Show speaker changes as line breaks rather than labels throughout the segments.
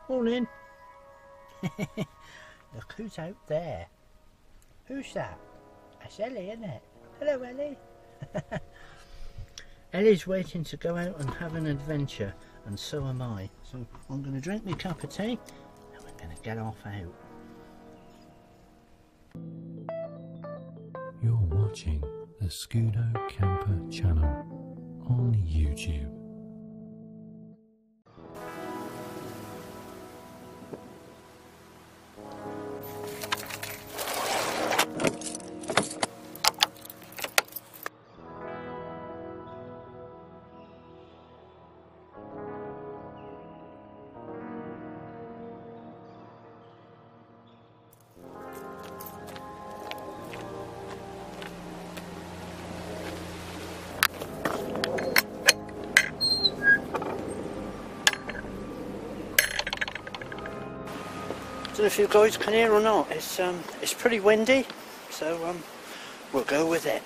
Morning. Look who's out there. Who's that? That's Ellie, isn't it? Hello, Ellie. Ellie's waiting to go out and have an adventure, and so am I. So I'm going to drink my cup of tea and we're going to get off out.
You're watching the Scudo Camper channel on YouTube.
I don't know if you guys can hear or not. It's pretty windy, so we'll go with it.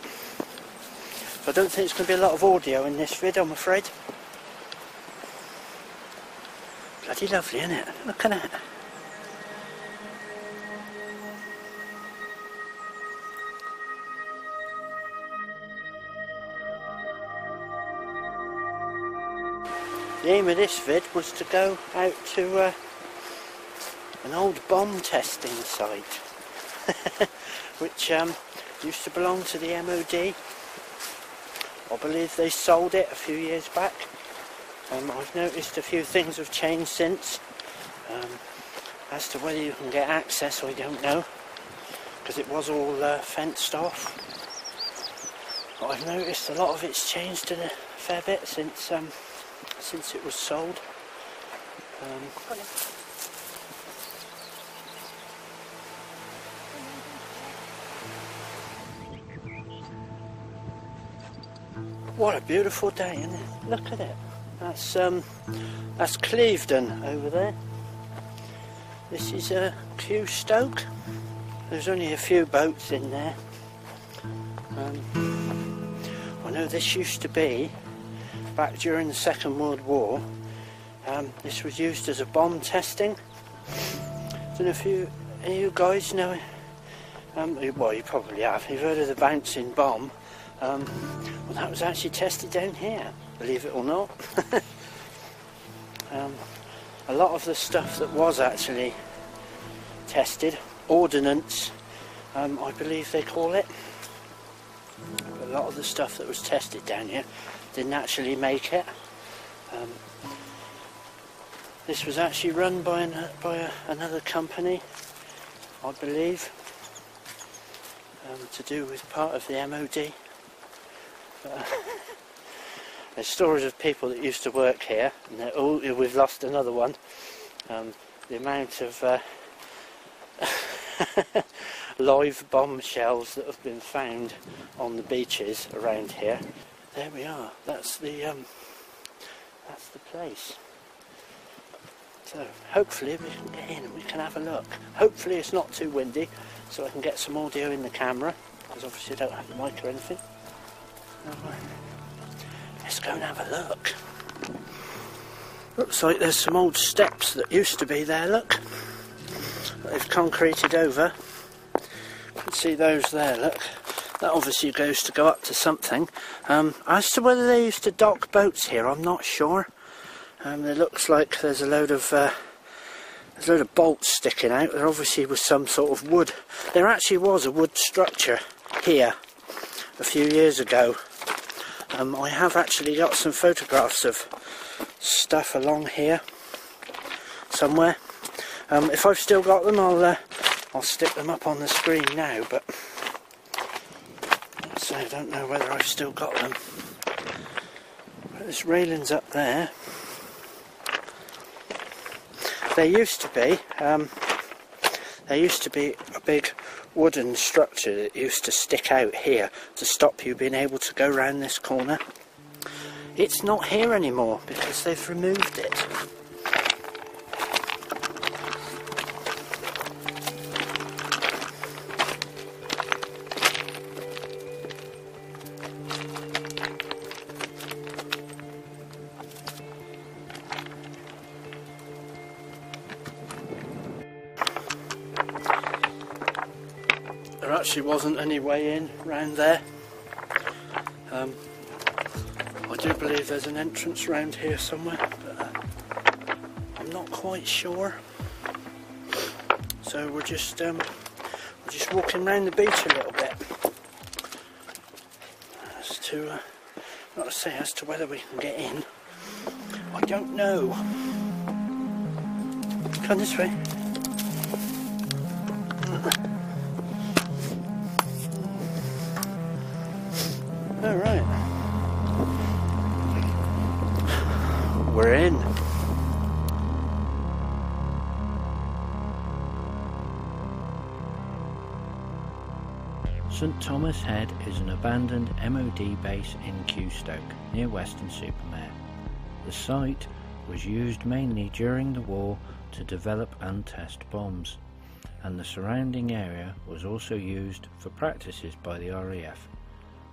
I don't think it's going to be a lot of audio in this vid, I'm afraid. Bloody lovely, isn't it? Look at that. The aim of this vid was to go out to an old bomb testing site which used to belong to the MOD. I believe they sold it a few years back. I've noticed a few things have changed since. As to whether you can get access, I don't know, because it was all fenced off. But I've noticed a lot of it's changed a fair bit since it was sold. What a beautiful day, isn't it? Look at it. That's Clevedon over there. This is Kew Stoke. There's only a few boats in there. I know this used to be, back during the Second World War, this was used as a bomb testing. I don't know if any of you guys know, well, you probably have. You've heard of the bouncing bomb. Well, that was actually tested down here, believe it or not. A lot of the stuff that was actually tested, ordnance, I believe they call it. But a lot of the stuff that was tested down here didn't actually make it. This was actually run by another company, I believe, to do with part of the MOD. There's stories of people that used to work here, and we've lost another one. The amount of live bombshells that have been found on the beaches around here. There we are. That's the place. So hopefully we can get in and we can have a look. Hopefully it's not too windy, so I can get some audio in the camera, because obviously I don't have the mic or anything. Let's go and have a look. Looks like there's some old steps that used to be there, look. That they've concreted over. You can see those there, look. That obviously goes to go up to something. As to whether they used to dock boats here, I'm not sure. It looks like there's a load of bolts sticking out. There obviously was some sort of wood. There actually was a wood structure here a few years ago. I have actually got some photographs of stuff along here somewhere. If I've still got them, I'll stick them up on the screen now, but so I don't know whether I've still got them. But this railing's up there. There used to be a big wooden structure that used to stick out here to stop you being able to go round this corner. It's not here anymore because they've removed it. actually wasn't any way in round there. I do believe there's an entrance round here somewhere, but I'm not quite sure. So we're just walking around the beach a little bit as to, not to say as to whether we can get in. I don't know. Come this way. All right. We're in.
St Thomas Head is an abandoned MOD base in Qstoke, near Weston-super-Mare. The site was used mainly during the war to develop and test bombs, and the surrounding area was also used for practices by the RAF.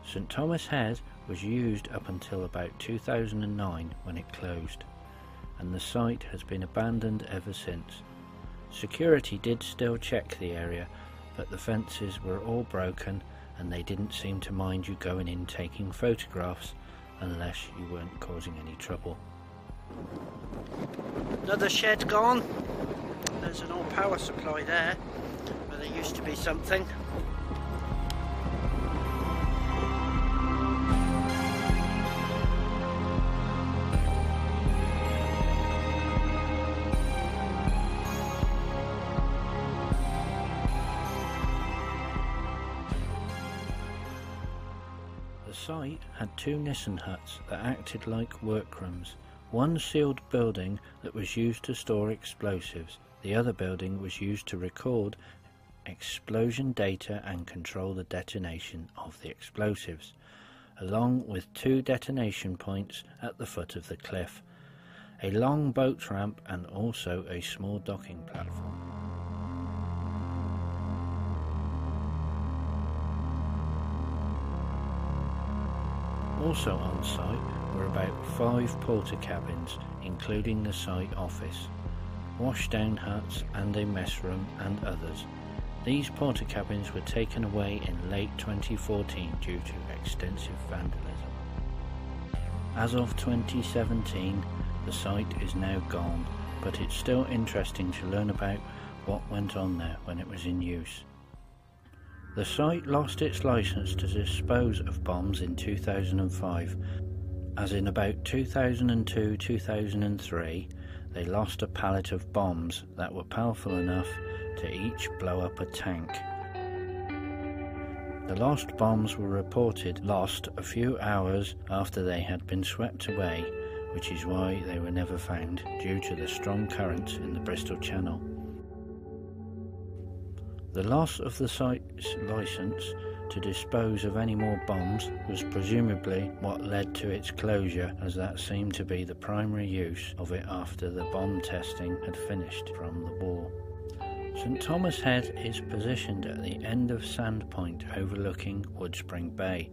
St Thomas Head was used up until about 2009 when it closed, and the site has been abandoned ever since. Security did still check the area, but the fences were all broken and they didn't seem to mind you going in taking photographs unless you weren't causing any trouble.
Another shed gone. There's an old power supply there where there used to be something.
The site had two Nissen huts that acted like workrooms. One sealed building that was used to store explosives. The other building was used to record explosion data and control the detonation of the explosives, along with two detonation points at the foot of the cliff, a long boat ramp and also a small docking platform. Also on site were about 5 porta cabins, including the site office, washdown huts and a mess room and others. These porta cabins were taken away in late 2014 due to extensive vandalism. As of 2017, the site is now gone, but it's still interesting to learn about what went on there when it was in use. The site lost its license to dispose of bombs in 2005, as in about 2002-2003 they lost a pallet of bombs that were powerful enough to each blow up a tank. The lost bombs were reported lost a few hours after they had been swept away, which is why they were never found due to the strong currents in the Bristol Channel. The loss of the site's license to dispose of any more bombs was presumably what led to its closure, as that seemed to be the primary use of it after the bomb testing had finished from the war. St Thomas Head is positioned at the end of Sand Point overlooking Woodspring Bay.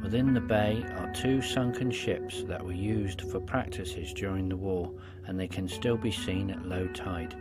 Within the bay are 2 sunken ships that were used for practices during the war, and they can still be seen at low tide.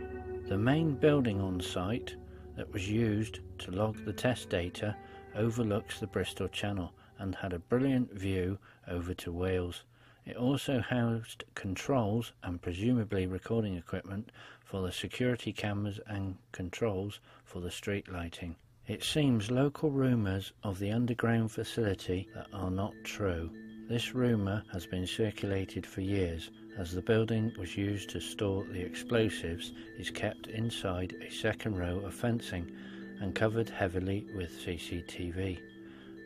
The main building on site that was used to log the test data overlooks the Bristol Channel and had a brilliant view over to Wales. It also housed controls and presumably recording equipment for the security cameras and controls for the street lighting. It seems local rumours of the underground facility that are not true. This rumour has been circulated for years, as the building was used to store the explosives is kept inside a second row of fencing and covered heavily with CCTV.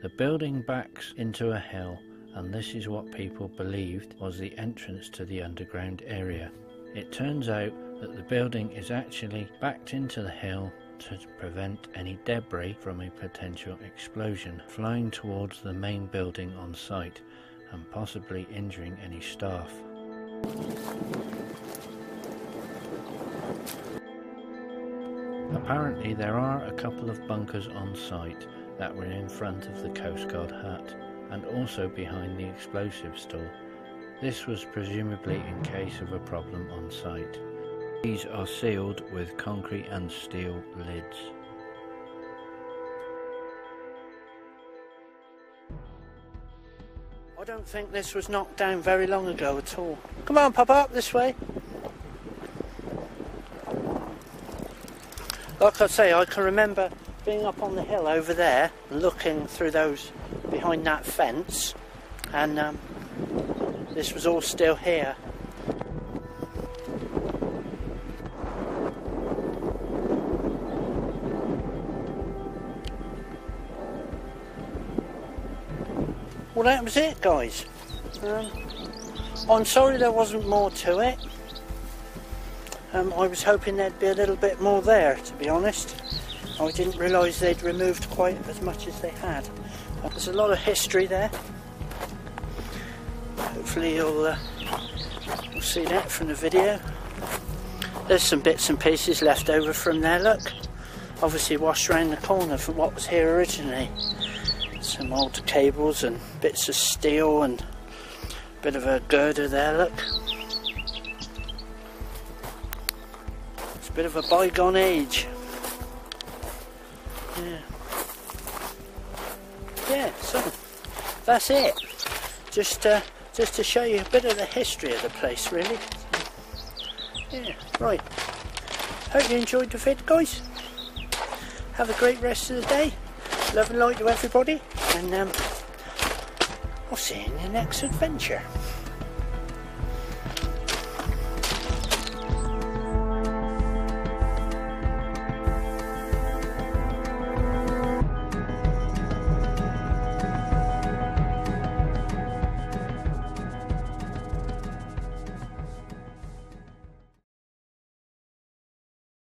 The building backs into a hill, and this is what people believed was the entrance to the underground area. It turns out that the building is actually backed into the hill to prevent any debris from a potential explosion flying towards the main building on site and possibly injuring any staff. Apparently there are a couple of bunkers on site that were in front of the Coast Guard hut and also behind the explosive store. This was presumably in case of a problem on site. These are sealed with concrete and steel lids.
I don't think this was knocked down very long ago at all. Come on, pop up this way. Like I say, I can remember being up on the hill over there and looking through those behind that fence, and this was all still here. Well, that was it, guys. I'm sorry there wasn't more to it. I was hoping there'd be a little bit more there, to be honest. I didn't realise they'd removed quite as much as they had. There's a lot of history there. Hopefully you'll see that from the video. There's some bits and pieces left over from there, look. Obviously washed around the corner from what was here originally. Some old cables and bits of steel and a bit of a girder there, look. It's a bit of a bygone age. Yeah, so that's it. Just to show you a bit of the history of the place, really. Yeah, right. Hope you enjoyed the vid, guys. Have a great rest of the day. Love and light to everybody, and I'll see you in the next adventure.